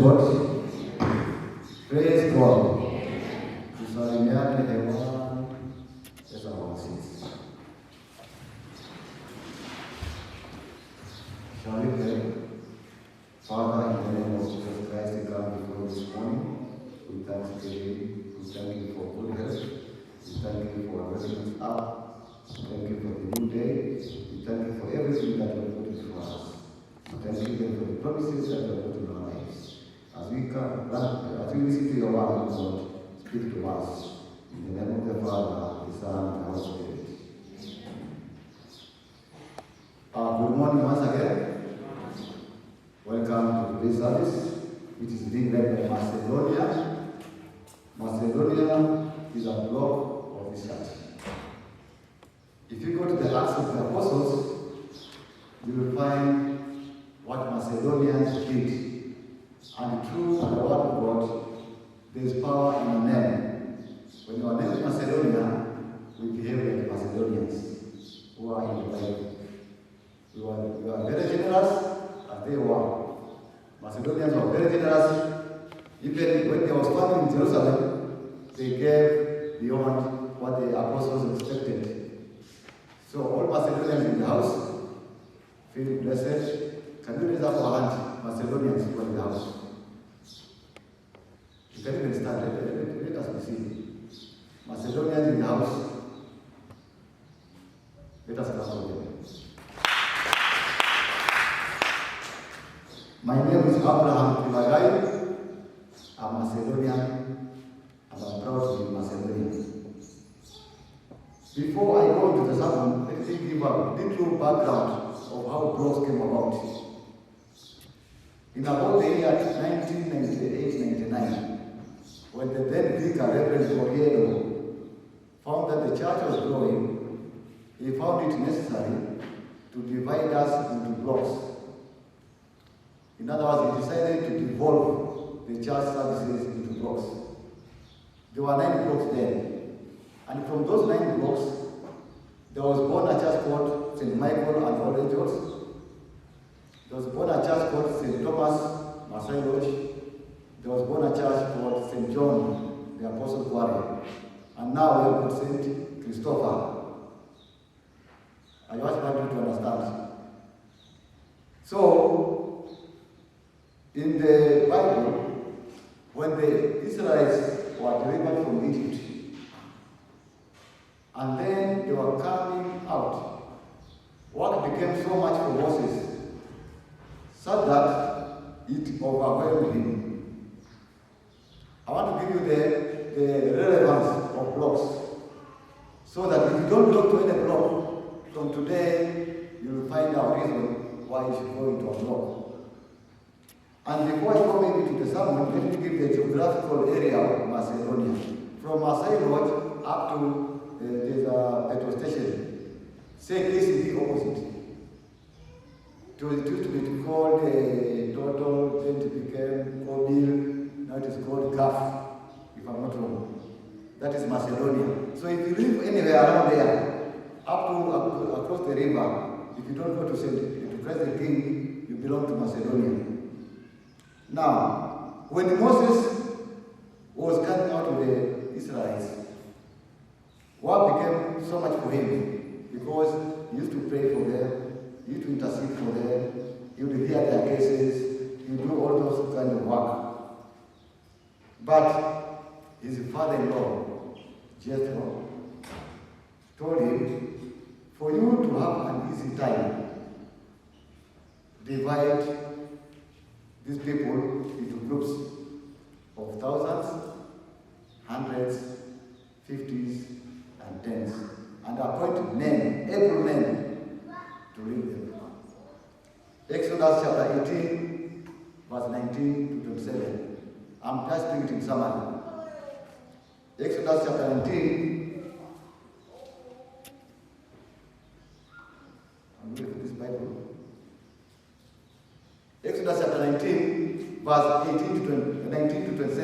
God. Praise God. Tusalimiane hewani. Let's have our seats. Shall we pray? Father, in the name of Jesus Christ, we come before this morning. We thank you. We thank you for good health. We thank you for waking us up. We thank you for the new day. We thank you for everything that you have put before us. We thank you for the promises that you have put in our lives. As we listen to your word, Lord, speak to us. In the name of the Father, the Son, and the Holy Spirit. Good morning once again. Welcome to this service, which is being led by Macedonia. Macedonia is a block of this church. If you go to the Acts of the Apostles, you will find what Macedonians did. And through the word of God, there is power in the name. When you are named Macedonia, we behave like Macedonians who are in the Bible. You are very generous as they were. Macedonians were very generous. Even when they were standing in Jerusalem, they gave beyond what the apostles expected. So all Macedonians in the house feel blessed. Can you raise up our hand, Macedonians who are in the house? You can even stand. Let us be seen. Macedonians in the house. Let us clap for them. My name is Abraham Kilagai. I'm Macedonian, and I'm proud to be Macedonian. Before I go into the sermon, let me give a little background of how Blocks came about. In about the year 1998-99, when the then vicar, Reverend Ongata, found that the church was growing, he found it necessary to divide us into blocks. In other words, he decided to devolve the church services into blocks. There were 9 blocks then. And from those 9 blocks, there was born a church called St. Michael and All Angels. There was born a church called St. Thomas, Masai Lodge. There was born a church called St. John, the Apostle Quarry. And now we have got St. Christopher. I just want you to understand. So, in the Bible, when the Israelites were delivered from Egypt, and then they were coming out, work became so much for Moses, so that it overwhelmed him. I want to give you the relevance of blocks, so that if you don't belong to any block, from today you will find a reason why you should go into a block. And before I go maybe to the sermon, let me give the geographical area of Macedonia. From Masai Lodge up to there's a petrol station. Say KCB opposite. It used to be called Total, then it became Kobil, now it is called Gaf, if I'm not wrong. That is Macedonia. So if you live anywhere around there, up to across the river, if you don't go to Christ the King, you belong to Macedonia. Now, when Moses was coming out with the Israelites, what became so much for him? Because he used to pray for them, he used to intercede for them, he would hear their cases, he would do all those kind of work. But his father-in-law, Jethro, told him, for you to have an easy time, divide these people into groups of thousands, hundreds, 50s, and 10s, and appoint men, able men, to lead them. Exodus chapter 18, verse 19 to 27. I'm just doing it in summary. Exodus chapter 19. I'm looking for this Bible. Exodus chapter 19, verse 19 to 27.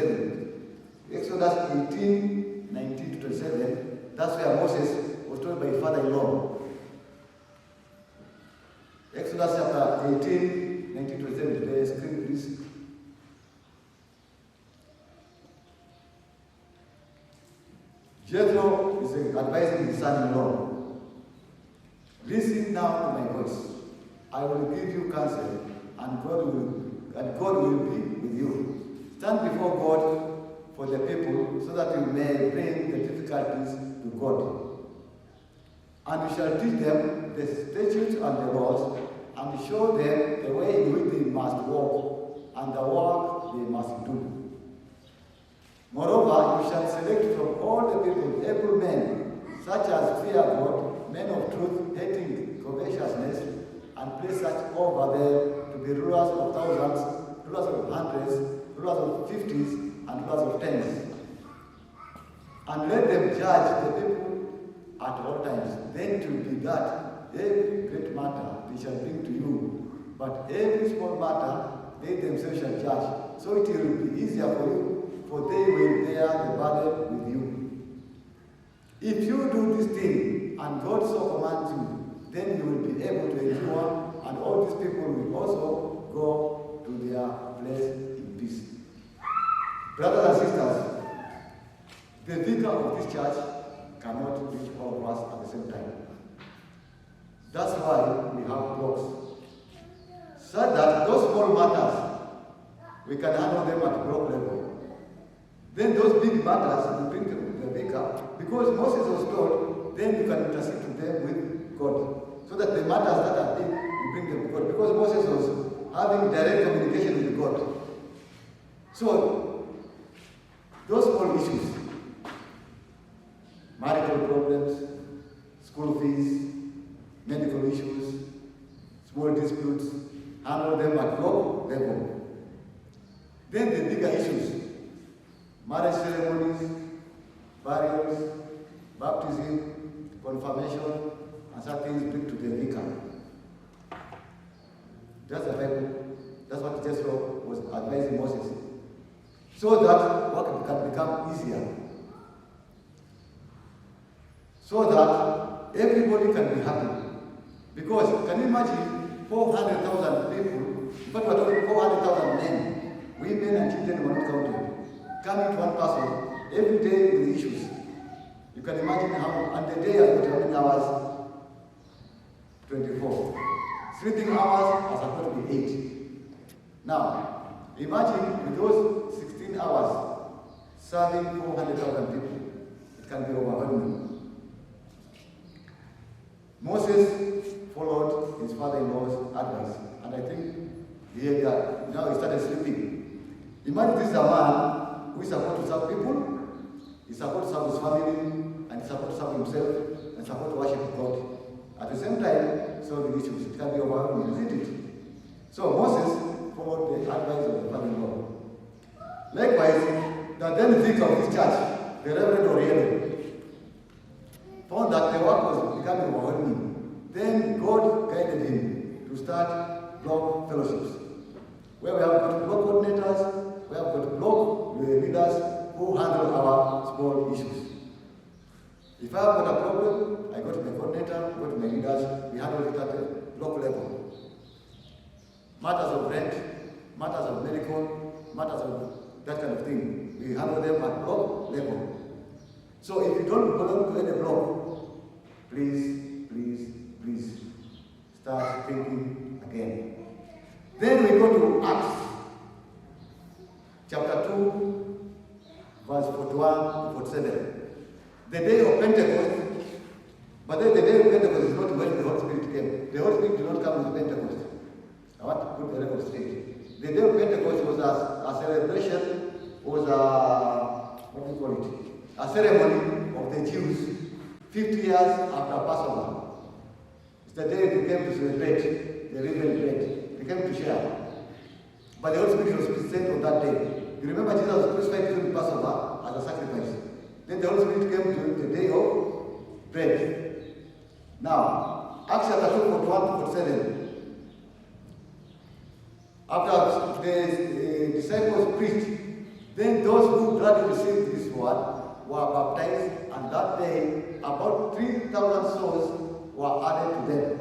Exodus 18, 19 to 27. That's where Moses was told by his father-in-law. Exodus chapter 18, 19 to 27. The screen, please. Jethro is advising his son-in-law, listen now to my voice. I will give you counsel, and God will be with you. Stand before God for the people, so that you may bring the difficulties to God. And you shall teach them the statutes and the laws, and show them the way in which they must walk, and the work they must do. Moreover, you shall select from all the people able men, such as fear God, men of truth, hating covetousness, and place such over them to be rulers of thousands, rulers of hundreds, rulers of fifties, and rulers of tens. And let them judge the people at all times. Then it will be that every great matter they shall bring to you, but every small matter they themselves shall judge. So it will be easier for you, for they will bear the burden with you. If you do this thing, and God so commands you, then you will be able to endure, and all these people will also go to their place in peace. Brothers and sisters, the vicar of this church cannot reach all of us at the same time. That's why we have blocks. So that those small matters, we can handle them at block level. Then those big matters, we bring them to the vicar, because Moses was told, then you can intercede to them with God. So that the matters that are big, you bring them to God. Because Moses was having direct communication with God. So, those small issues, marital problems, school fees, medical issues, small disputes, handle them at block level. Then the bigger issues, marriage ceremonies, burials, baptism, confirmation, and such things bring to the vicar. That's the Bible. That's what Jethro was advising Moses. So that work can become easier. So that everybody can be happy. Because can you imagine 400,000 people, but we're talking 400,000 men, women and children were not counted, coming to one person every day with issues. You can imagine how, and the day has got how many hours? 24. Sleeping hours are supposed to be 8. Now, imagine with those 16 hours serving 400,000 people. It can be overwhelming. Moses followed his father-in-law's advice, and I think he had now he started sleeping. Imagine this is a man who is supposed to serve people, he's supposed to serve his family, and he's supposed to serve himself, and supposed to worship God. At the same time, solve the issues. It can be overwhelming, isn't it? So Moses followed the advice of the father-in-law. Likewise, the then vicar of this church, the Reverend Oriel, found that the work was becoming overwhelming. Then God guided him to start block fellowships, where we have got block coordinators, we have got block leaders who handle our small issues. If I have got a problem, I go to my coordinator, go to my leaders, we handle it at the block level. Matters of rent, matters of medical, matters of that kind of thing, we handle them at block level. So if you don't belong to any block, please start thinking again. Then we go to Acts chapter 2, verse 41 to 47. The day of Pentecost, but then the day of Pentecost is not when the Holy Spirit came. The Holy Spirit did not come with Pentecost. I want to put the record straight. The day of Pentecost was a celebration, was a ceremony of the Jews 50 years after Passover. It's the day they came to celebrate the living bread. They came to share. But the Holy Spirit was sent on that day. You remember Jesus was crucified during Passover as a sacrifice. Then the Holy Spirit came during the day of bread. Now, Acts chapter 2, 41 to 47. After the disciples preached, then those who gladly received this word were baptized, and that day about 3,000 souls were added to them.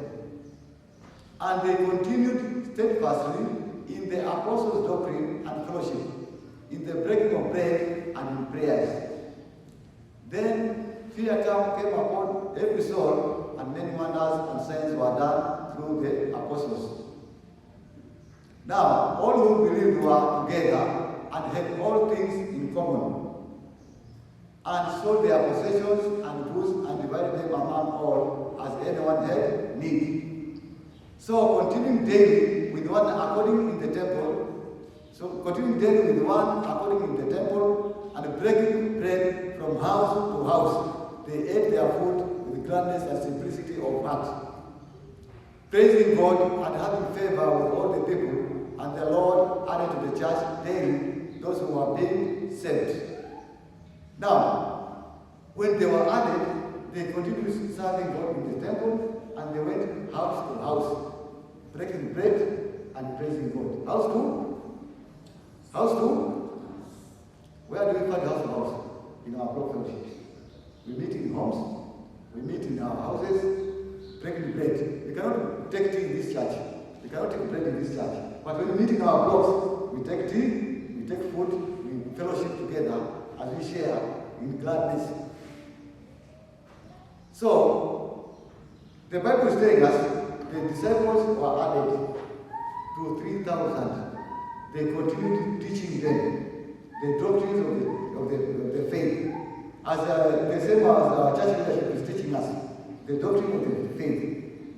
And they continued steadfastly in the apostles' doctrine and fellowship, in the breaking of bread and in prayers. Then fear came upon every soul, and many wonders and signs were done through the apostles. Now, all who believed were together and had all things in common, and sold their possessions and goods and divided them among all as anyone had need. So continuing daily with one according in the temple, and breaking bread from house to house, they ate their food with gladness and simplicity of heart, praising God and having favor with all the people, and the Lord added to the church daily those who were being saved. Now, when they were added, they continued serving God in the temple, and they went house to house, breaking bread and praising God. House to? House to? Where do we find house to house? In our block fellowships. We meet in homes, we meet in our houses, breaking bread. We cannot take tea in this church. We cannot take bread in this church. But when we meet in our blocks, we take tea, we take food, we fellowship together as we share in gladness. So, the Bible is telling us the disciples were added to 3,000. They continued teaching them the doctrines of the faith. As the same as our church leadership is teaching us, the doctrine of the faith.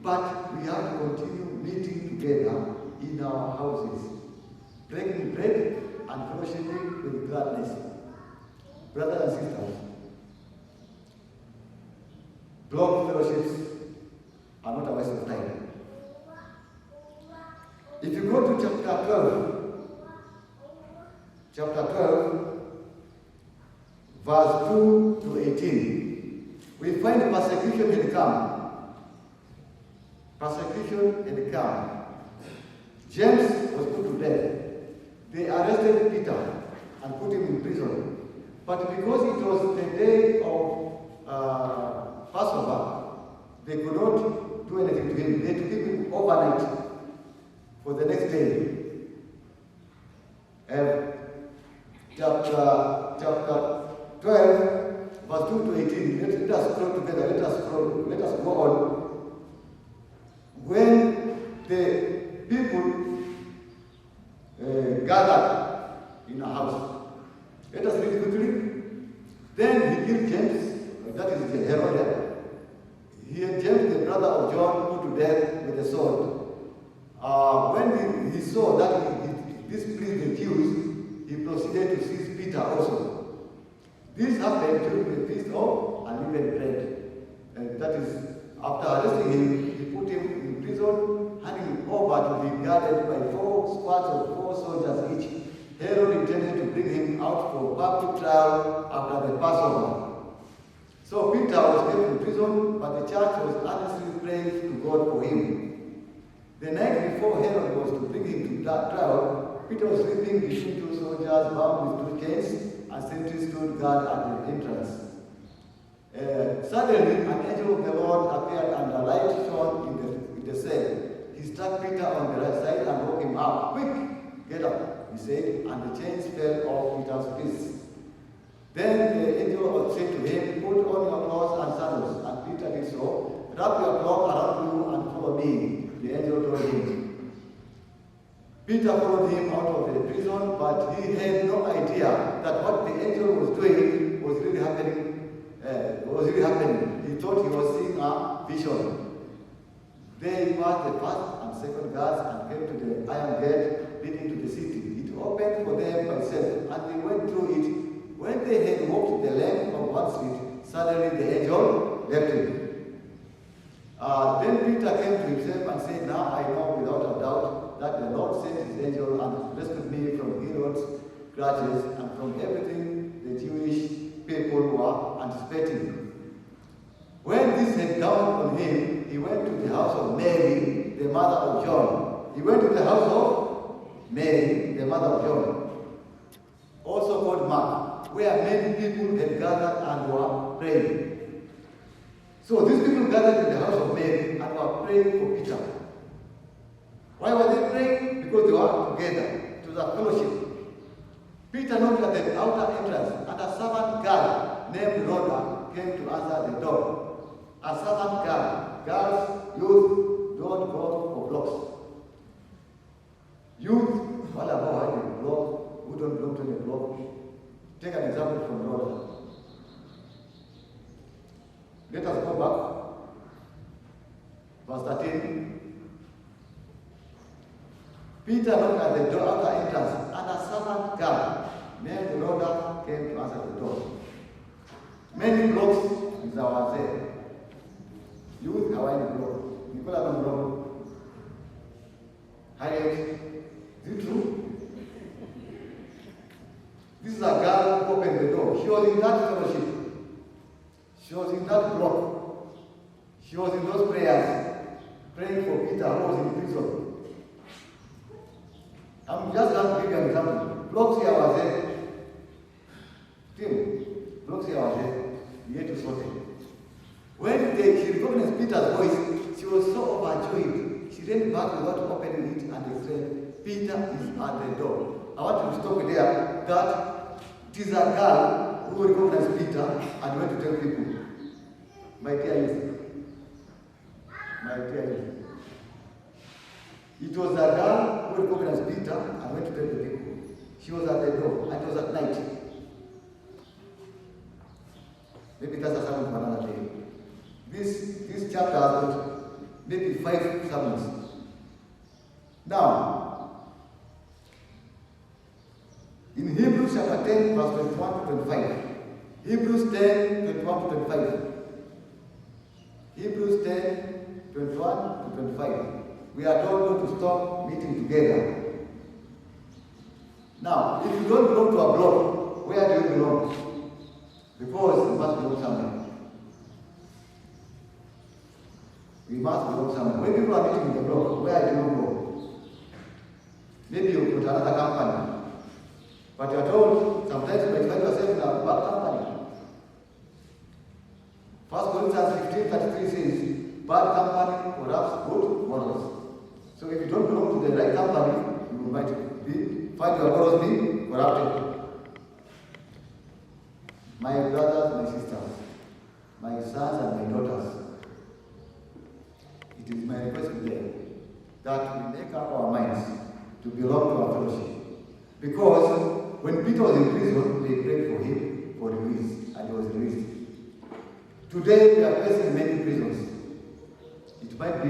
But we have to continue meeting together in our houses, breaking bread and fellowshipping with gladness. Brothers and sisters, block fellowships are not a waste of time. If you go to chapter 12, verse 2 to 18, we find persecution had come. Persecution had come. James was put to death. They arrested Peter and put him in prison. But because it was the day of Passover, they could not do anything to him. They had to keep him overnight for the next day. Chapter 12, verse 2 to 18. Let us scroll together. Let us go on. When the people gathered in a house, let us read quickly. Then he killed James, that is the Herod. He had James, the brother of John, put to death with a sword. When he saw that he displeased the Jews, he proceeded to seize Peter also. This happened during the feast of unleavened bread. That is, after arresting him, he put him in prison, handing him over to be guarded by 4 squads of 4 soldiers each. Herod intended to bring him out for public trial after the Passover. So Peter was kept in prison, but the church was earnestly praying to God for him. The night before Herod was to bring him to that trial, Peter was sleeping between 2 soldiers bound with 2 chains, and sentries stood guard at the entrance. Suddenly, an angel of the Lord appeared, and a light shone in the cell. He struck Peter on the right side and woke him up. "Quick, get up," he said, and the chains fell off Peter's wrists. Then the angel said to him, "Put on your clothes and sandals." And Peter did so. "Wrap your cloak around you and follow me," the angel told him. Peter followed him out of the prison, but he had no idea that what the angel was doing was really happening. He thought he was seeing a vision. They passed the first and second guards and came to the iron gate leading to the city. It opened for them by itself, and they went through it. When they had walked the length of one street, suddenly the angel left him. Then Peter came to himself and said, "Now I know without a doubt that the Lord sent his angel and rescued me from Herod's grudges and from everything the Jewish people were anticipating." When this had dawned on him, he went to the house of Mary, the mother of John. He went to the house of Mary, the mother of John, also called Mark, where many people had gathered and were praying. So these people gathered in the house of Mary and were praying for Peter. Why were they praying? Because they were together. It was a fellowship. Peter knocked at the outer entrance, and a servant girl named Rhoda came to answer the door. A servant girl. Girls, youth, don't go for blocks. Youth, what about a block? Who don't belong to the block? Take an example from Rhoda. Let us go back. Verse 13. Peter knocked at the door after entrance, and a servant girl named Rhoda came to answer the door. Many blocks is our say. Youth, Hawaii block. Nicola block. Harriet, is it true? This is a girl who opened the door. She was in that fellowship. She was in that block. She was in those prayers, praying for Peter who was in prison. I'm just going to give you an example. Blocks here was there. Tim, blocks here was there. We had to sort it. When she recognized Peter's voice, she was so overjoyed. She ran back without opening it and they said, Peter is at the door. I want to stop there that it is a girl who recognized Peter and went to tell people, my dear youth, my dear youth. It was a girl who recognized Peter and went to tell the people. She was at the door and it was at night. Maybe that's a sermon for another day. This chapter has got maybe 5 sermons. Now, in Hebrews chapter 10, verse 21 to 25. Hebrews 10, 21 to 25. Hebrews 10, 21 to 25. We are told not to stop meeting together. Now, if you don't belong to a block, where do you belong? Because you must belong somewhere. We must belong somewhere. When people are meeting in the block, where do you go? Maybe you go to another company. But you are told, sometimes you might find yourself in a bad company. 1 Corinthians 15:33 says, bad company corrupts good morals. So if you don't belong to the right company, you might find your morals being corrupted. My brothers, my sisters, my sons and my daughters, it is my request today that we make up our minds to belong to our fellowship. Because when Peter was in prison, they prayed for him for release, and he was released. Today we are facing many prisons. It might be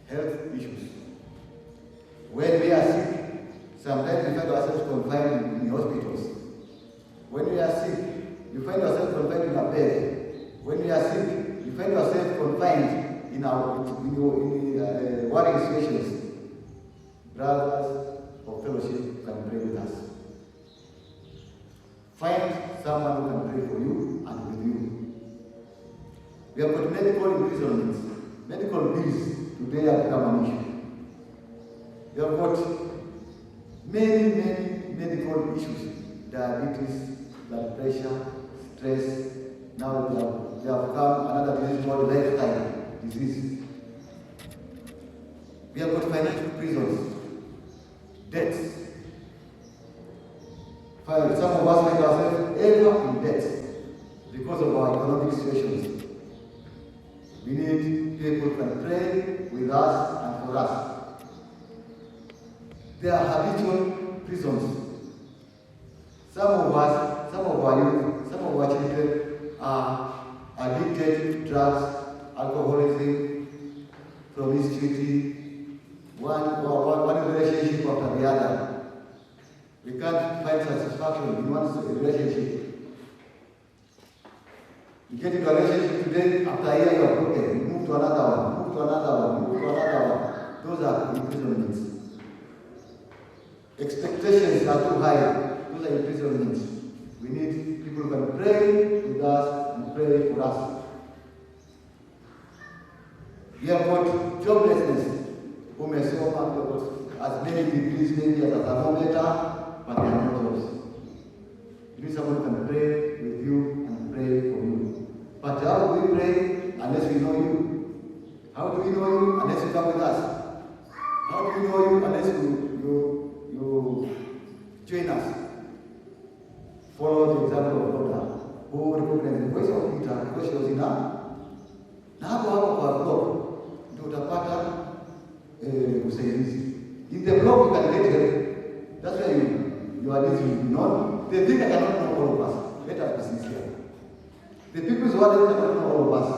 health issues. When we are sick, sometimes we find ourselves confined in hospitals. When we are sick, you find yourself confined in a bed. When we are sick, you find yourself confined in worrying situations. Brothers of fellowship can pray with us. Find someone who can pray for you and with you. We have got medical imprisonments. Medical bills today have become an issue. We have got many medical issues. Diabetes, blood pressure, stress. Now they have come another disease called lifestyle disease. We have got financial prisons, debts. Some of us find ourselves ever in debt because of our economic situations. We need people who can pray with us and for us. There are habitual prisons. Some of our youth, some of our children are addicted to drugs, alcoholism, promiscuity, one relationship after the other. We can't find satisfaction in one relationship. You get into a relationship today, after a year you are broken. You move to another one, move to another one, move to another one. Those are imprisonments. Expectations are too high. Those are imprisonments. We need people who can pray with us and pray for us. We have got joblessness. Who may say, as many degrees, maybe as a thermometer, but they are not jobs. You need someone who can pray with you and pray for you. But how do we pray unless we know you? How do we know you unless you come with us? How do we know you unless you join us? Follow the example of daughter who recognized the voice of Peter because she was in her. Na hapo kwa block ndio utapata usaidizi. In the block you can get help. That's why you are this will be known. The thing I cannot know all of us. Let us be sincere. The people's word cannot know all of us.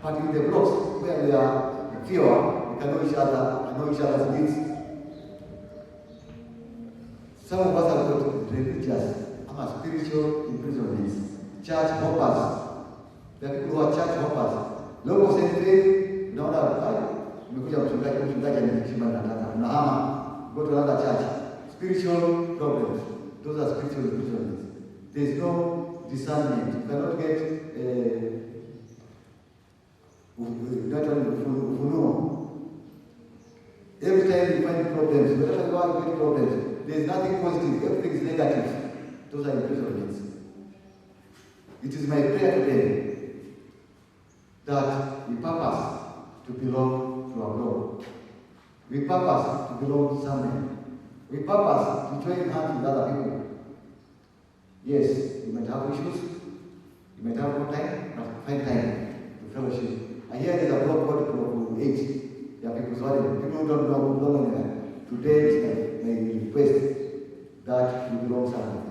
But in the blocks where we are fewer, we can know each other and know each other's needs. Some of us have got religious, spiritual imprisonments, church hoppers. There are people who are church hoppers. Local secretary, unaona umekuja mchungaji anafikisha nataka. Unahama, go to another church. Spiritual problems. Those are spiritual imprisonments. There is no discernment. You cannot get ufunuo. Every time you find problems, whenever you are getting problems, there is nothing positive. Everything is negative. Those are imprisonments. It is my prayer today that we purpose to belong to our Lord. We purpose to belong to somewhere. We purpose to join hands with other people. Yes, you might have issues, you might have no time, but find time to fellowship. I hear there's a block called Block 8. There are people sorry, people who don't belong anywhere. Today is my request that we belong somewhere.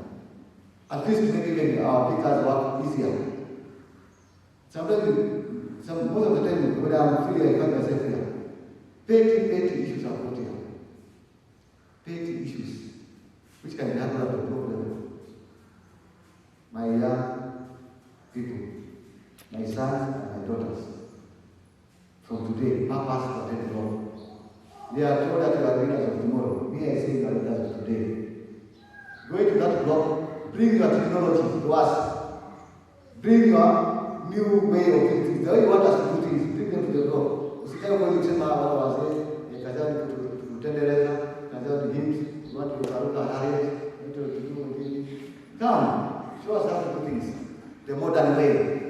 At least to make even our pictures work easier. Sometimes, most of the time, when I'm feeling I find myself here, petty issues are brought here. Petty issues, which can be handled at the block level. My young people, my sons and my daughters, from today, purpose to attend Lord. They are told that you are leaders of tomorrow. Me, I say you are leaders of today. Go into that block, bring your technology to us. Bring your new way of doing things. The way you want us to do things, bring them to the block. Usikae kwa kusema wao wazee, kazani kutendeleza, kazani hymns, watu wakaruka harriet, vitu vingine. Come, show us how to do things the modern way.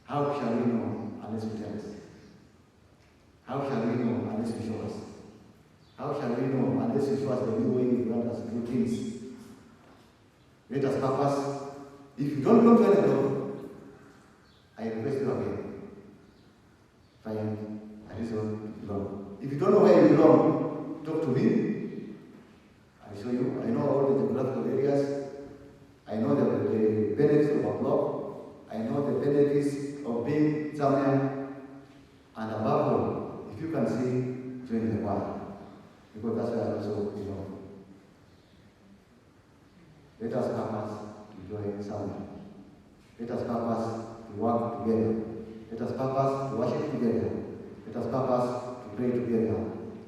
How shall we know unless you tell us? How shall we know unless you show us? How shall we know unless you show us the new way you want us to do things? Let us purpose. If you don't belong to any block, I request you again. Find a reason to belong. If you don't know where you belong, talk to me. I'll show you. I know all the geographical areas. I know the benefits of a block. I know the benefits of being somewhere. And above all, if you can see, join the choir. Because that's where I also belong. Let us purpose to join somewhere. Let us purpose to work together. Let us purpose to worship together. Let us purpose to pray together.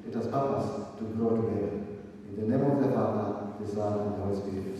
Let us purpose to grow together. In the name of the Father, the Son, and the Holy Spirit.